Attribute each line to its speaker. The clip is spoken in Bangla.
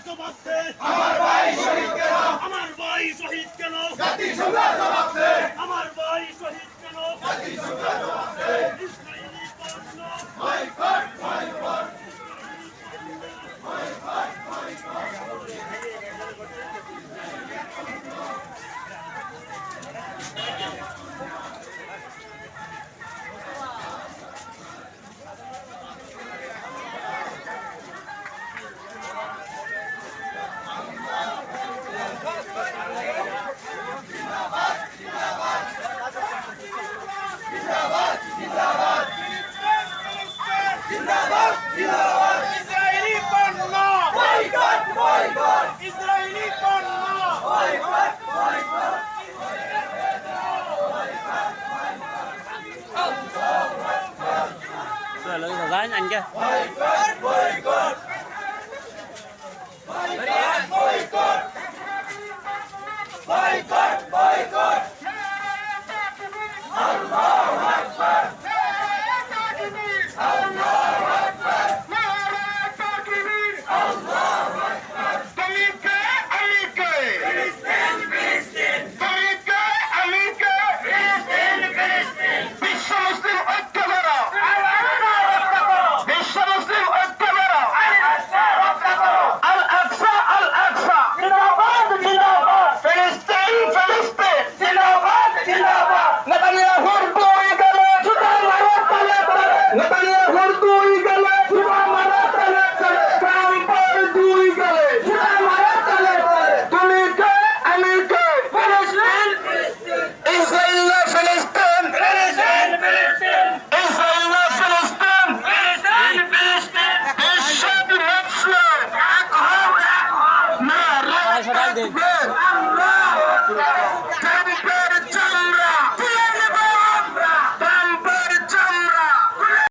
Speaker 1: জবাব দে,
Speaker 2: আমার ভাই শহীদ কেন,
Speaker 1: আমার ভাই শহীদ কেন,
Speaker 2: জাতিসংঘ জবাব দে,
Speaker 1: আমার ভাই শহীদ কেন,
Speaker 2: জাতিসংঘ জবাব দে,
Speaker 1: ইসরায়েলি পণ্য
Speaker 2: বয়কট বয়কট বয়কট বয়কট। জিন্দাবাদ জিন্দাবাদ জিন্দাবাদ জিন্দাবাদ।
Speaker 1: ইসরায়েলি পণ্য
Speaker 2: বয়কট বয়কট
Speaker 1: ইসরায়েলি পণ্য
Speaker 2: boycott boycott.
Speaker 3: Rồi lấy thời gian nhanh kia.
Speaker 2: Boycott boycott boycott boycott boycott boycott. আল্লাহু আকবার আল্লাহু আকবার আল্লাহু আকবার।
Speaker 1: তলিকে আলিকে
Speaker 2: ফিলিস্তিন ফিলিস্তিন
Speaker 1: তলিকে আলিকে
Speaker 2: ফিলিস্তিন ফিলিস্তিন।
Speaker 1: বিশ্ব মুসলিম ঐক্য করো,
Speaker 2: রক্ষা করো
Speaker 1: বিশ্ব মুসলিম ঐক্য করো।
Speaker 2: রক্ষা করো।
Speaker 1: আল আকসা আল আকসা
Speaker 2: জিন্দাবাদ জিন্দাবাদ
Speaker 1: ফিলিস্তিন ফিলিস্তিন
Speaker 2: জিন্দাবাদ জিন্দাবাদ।
Speaker 1: নেতানিয়াহুর দুই গেলে
Speaker 2: জুতা মারো তলে তলে,
Speaker 1: নেতানিয়াহুর দুই গেলে
Speaker 2: জুতা মারো তলে তলে,
Speaker 1: ট্রাম্পের দুই গেলে
Speaker 2: জুতা মারো তলে তলে।
Speaker 1: তলিকে আলিকে
Speaker 2: ফিলিস্তিন ফিলিস্তিন
Speaker 1: ইসরায়েল ফিলিস্তিন
Speaker 2: ফিলিস্তিন ফিলিস্তিন
Speaker 1: ইসরায়েল ফিলিস্তিন
Speaker 2: ফিলিস্তিন ফিলিস্তিন।
Speaker 1: বিশ্ব মুসলিম
Speaker 2: এক হও এক হও।
Speaker 1: নারে
Speaker 3: সকাল দিন।
Speaker 1: তাকবীর,
Speaker 2: আল্লাহু আকবার
Speaker 1: ট্রাম্পের